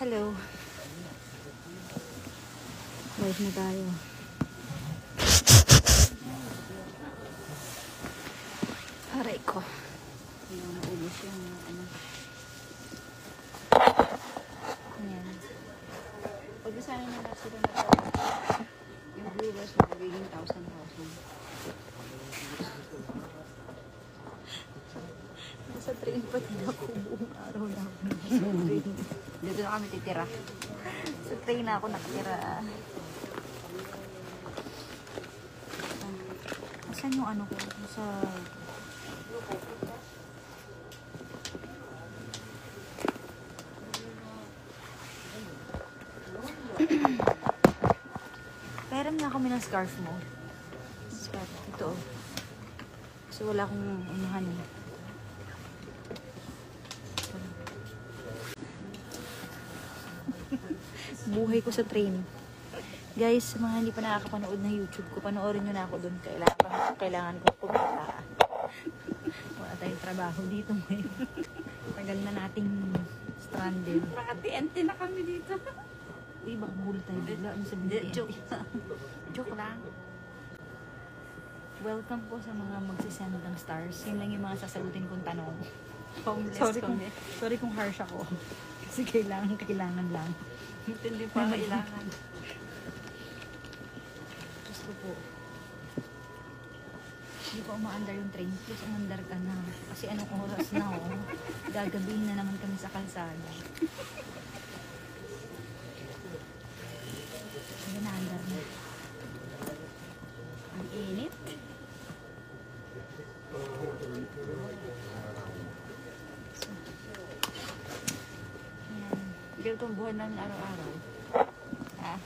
Hello. Live na tayo. Aray ko. Yung naubos yung ano. Ayan. Pag sana na sila na to, yung viewers magiging 1,000. Nasa train pa din ako buong araw na ako. Dito na kami titira. Sa train na ako nakatira. Saan yung ano ko? Sa... Pairam nga kami ng scarf mo. Scarf. Ito. Kasi wala akong unahan eh. Buhay ko sa train. Guys, sa mga hindi pa nakakapanood ng YouTube ko, panoorin nyo na ako doon. Kailangan ko kumita. Wala tayong trabaho dito ngayon. Tagal na nating stranded. Naka-TNT na kami dito. Uy, baka mula tayo bigla. Ano sabihin? Joke lang. Welcome po sa mga magsisend ng stars. Yun lang yung mga sasagutin kong tanong. Homeless kami. Sorry kung harsh ako. Kasi kailangan lang. Hindi pa kailangan. Gusto po. Hindi ko umaandar yung train. Please, umandar ka na. Kasi anong oras na, oh. Gagabihin na naman kami sa kalsada. Hindi na, andar na. Ang init. Ganitong buhay namin araw-araw. Ha?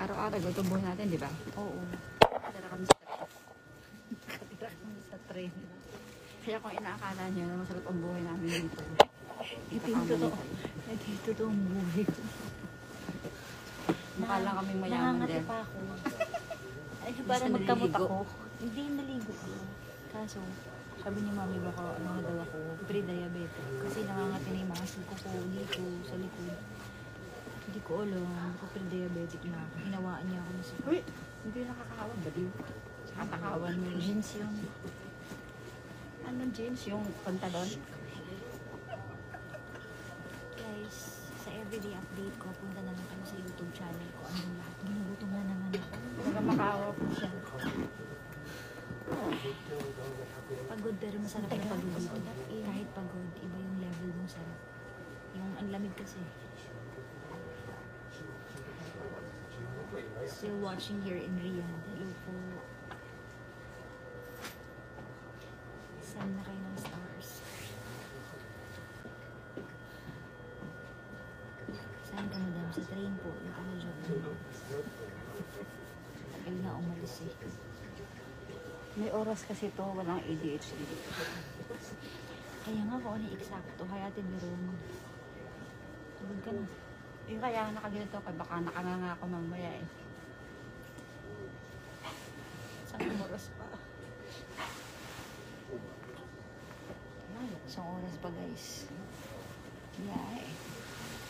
Araw-araw, ganitong buhay natin, di ba? Oo. Katira kami sa train. Katira kami sa train. Kaya kung inaakala nyo na masarap ang buhay namin dito. Ito yung totoo. Ito yung totoong buhay ko. Mukha lang kaming mayaman Nangangati din. pa ako. Ay, para Gusto magkamot naliligo. ako. Hindi naligo ko. Kaso, sabi ni mami baka ano na daw ako, pre-diabetic. Kasi nangangati na yung mga suko ko dito sa likod. Hindi ko alam, ako pre-diabetic na ako. Hinawaan niya ako na suko. Uy, hindi nakakakawan ba di? Katakawan mo. Jeans yun. Anong jeans? Yung pantalon? Guys, sa everyday update ko, punta na lang kami sa YouTube channel ko. Anong lahat? Ginugutom na naman ako. Baga makawa po siya. Pagod pero masarap na pagod dito. Kahit pagod, iba yung level ng sarap. Yung ang lamig kasi. Still watching here in Riyadh. Hello po. Saan na kayo ng stars? Saan ka madam? Sa train po. Naka-job na. Tagal na umalis eh. May oras kasi to, walang ADHD. Kaya nga kung ano yung eksakto, hayatin mo rin. Tugod ka na. Yung kaya nakaganito ako, baka nakanganga ako mamaya eh. Saan oras pa? Isang oras pa guys. Yeah eh.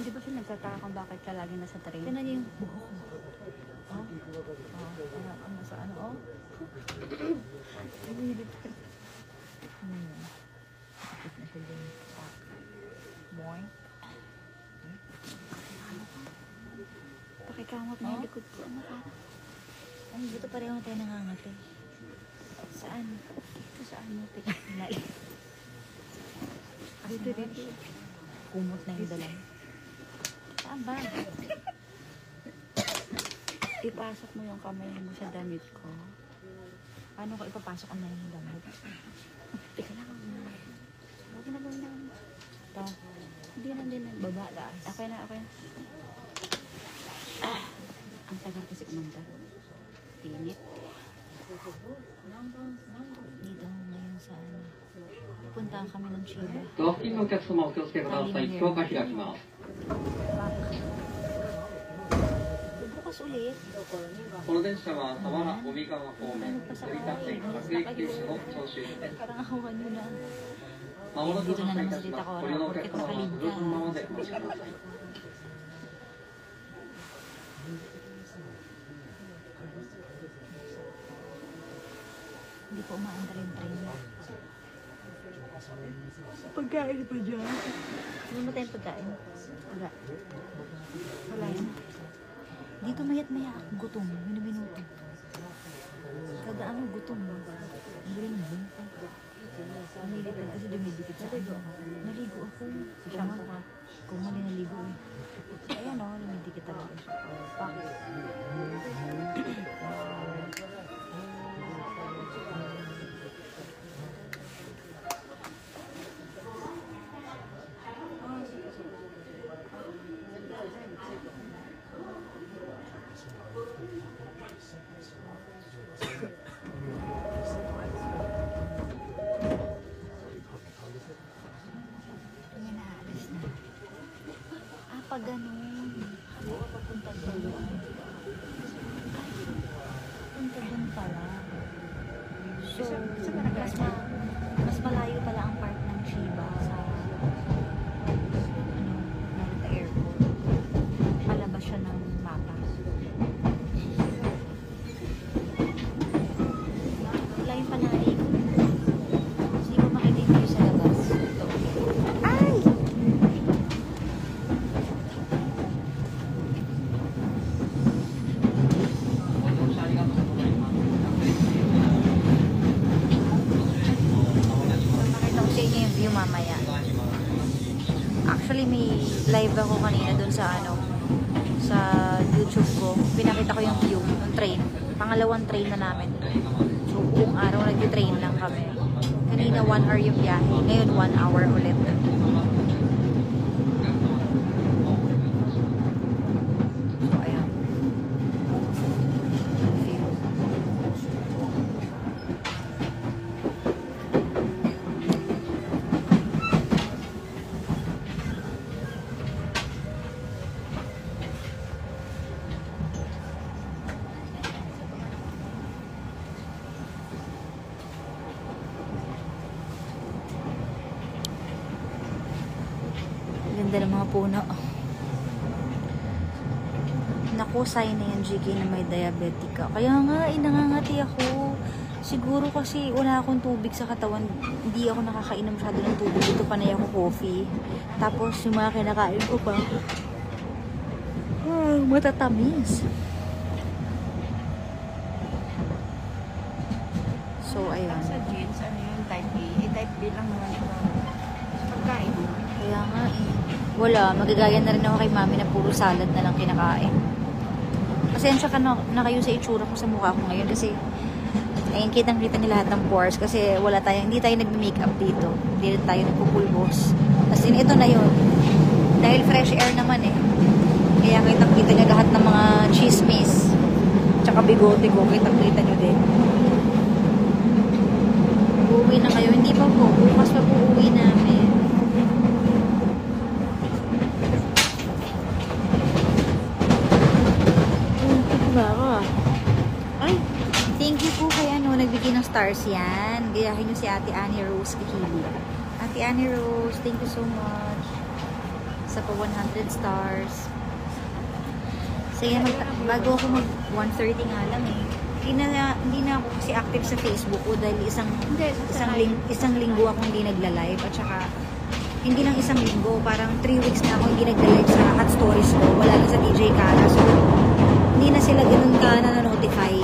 Hindi ba siya nagtataka kung bakit ka lagi nasa train? Tignan niyo yung buhok mo. Oh? Oh, ano sa ano? Oh? Ano yun? Kapit na siya din. Boing. Pakikamot na yung likod ko. Ano ka? Ay, dito pareho tayo nangangati. Saan? Ito sa ano? Nai. Dito. Kumot na yung dalang. Saan ba? Ipasok mo yung kamay mo sa damit ko. Paano ko ipapasok ang yung damit? Teka lang. Huwag na gawin lang. Ito. Hindi na. Baba, taas. Okay na. Ang tagal kasi umanda. Tinit. Dito ngayon sa ano. Punta kami ng Chiba. ドア付近のお客様お気をつけください。強化開きます。 Bukas ulit. この電車は佐原小見川方面成田線各駅停止の長州です。 Parang awan nyo na. まもなく Dito 発 na 車い naman た sa しま Tita す。 Cora. ご利用のお客 Porket 様は nakalib ご乗車のま ka. までお待ちください。 Hindi po umaandar yung train. Pagkain pa dyan. Ano ba tayong pagkain? Wala. Wala yan. Dito mayat maya ako gutom. Minuminuto. Kagaan mo gutom. Ang galing mo. Nalilipad kasi dumidikit sa ano. Naligo ako. Siya nga. Kung mali naligo eh. Ayan o, dumidikit talaga siya. Pak. Ayan na, alis na. Pag ganun. Oo, papunta doon. Punta doon pala. So, mas malayo pala ang part ng Chiba sa Narita Airport. Palabas siya ng mapa. Wala yung panalig. Hindi ko makita yung view sa labas. Ito. Ay! Makita ko sa inyo yung view mamaya. Actually, may live ako kanina dun sa sa YouTube ko. Pinakita ko yung view ng train. Pangalawang train na namin. So, buong araw nag-train lang kami. Kanina 1 hour yung biyahe. Ngayon 1 hour ulit. So, ayan. View. Ganda ng mga puno. Naku, sign na yan, GK, na may diabetic ka. Kaya nga, nangangati ako. Siguro kasi wala akong tubig sa katawan. Hindi ako nakakainom masyado ng tubig. Ito panay ako coffee. Tapos yung mga kinakain ko pa, matatamis. So, ayun. Sa jeans, ano yun, type A. Type B lang naman ito. Pagkain. Kaya nga eh. Wala, magagaya na rin ako kay mami na puro salad na lang kinakain. Pasensya ka na kayo sa itsura ko sa mukha ko ngayon kasi ayun, kitang-kita niyo lahat ng pores kasi hindi tayo nag-makeup dito. Hindi rin tayo nagpupulbos. As in, ito na yun. Dahil fresh air naman eh. Kaya kitang-kita niyo lahat ng mga chismis. Tsaka bigote ko, kitang-kita niyo din. Uuwi na kayo. Hindi pa po. Bukas pa po uwi namin. Ay, thank you po kay nagbigay ng stars yan. Gayahin nyo si Ate Annie Rose Kihili. Ate Annie Rose, thank you so much. Sa pa 100 stars. Sige, bago ako mag 1:30 nga lang eh. Hindi na ako kasi active sa Facebook ko dahil isang linggo ako hindi nagla-live at saka hindi lang isang linggo, parang 3 weeks na ako hindi nagla-live sa hot stories ko. Wala lang sa DJ Kara. So, hindi na sila ganun ka na-notify.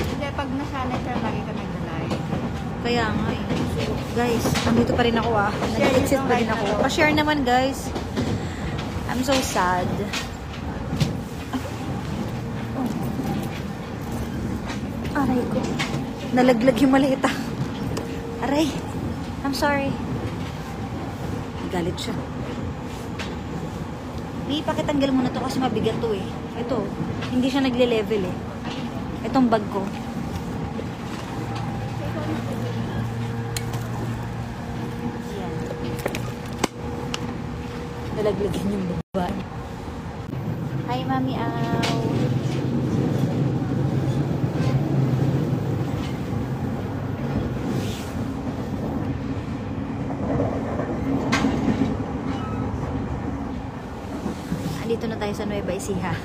Hindi, pag nasanay ka, lagi ka nag-live. Kaya nga eh. So, guys, andito pa rin ako ah. Nag-exit pa rin ako. Pa-share naman guys. I'm so sad. Aray ko. Nalaglag yung maliit ah. Aray. I'm sorry. Galit siya. May ipakitanggal mo na to kasi mabigat to eh. Ito, hindi siya nagle-level eh. Itong bag ko. Yan. Nalaglagan yung bag. Hi, Mami Aw. nandito na tayo sa Nueva Ecija.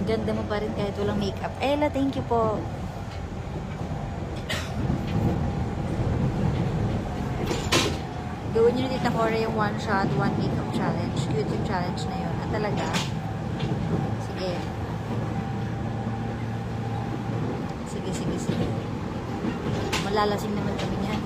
Ganda mo pa rin kahit walang makeup. Ella, thank you po. Gawin nyo na dito na yung one shot, one makeup challenge. Cute yung challenge na yun. At talaga. Sige. Sige. Malalasing naman kami niyan.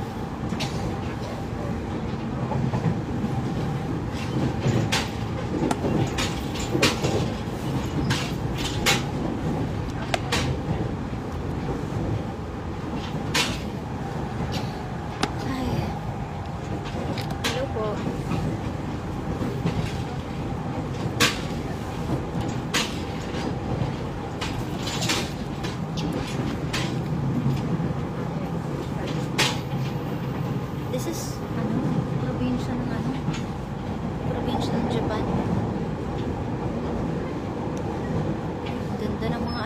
This is, probinsya ng Japan. Ganda ng mga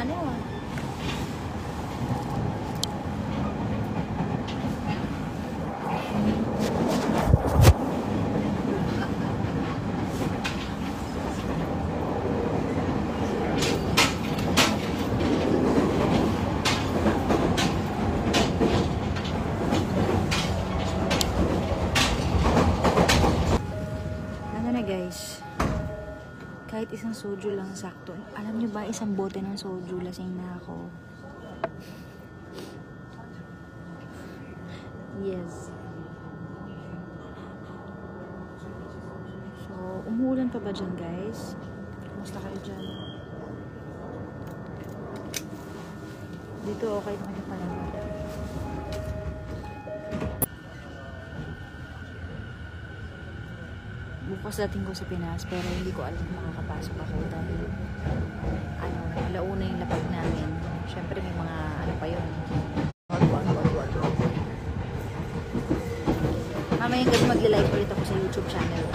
guys, kahit isang soju lang sakto. Alam nyo ba, isang bote ng soju, lasing na ako. Yes. So, umuulan pa ba dyan, guys? Kumusta kayo dyan? Dito okay naman yung panahon. Bukas dating ko sa Pinas, pero hindi ko alam kung makakapasok ako dahil alauna yung lapag namin. Siyempre may mga pa yun. Mamayang gabi mag-live ulit ako sa YouTube channel.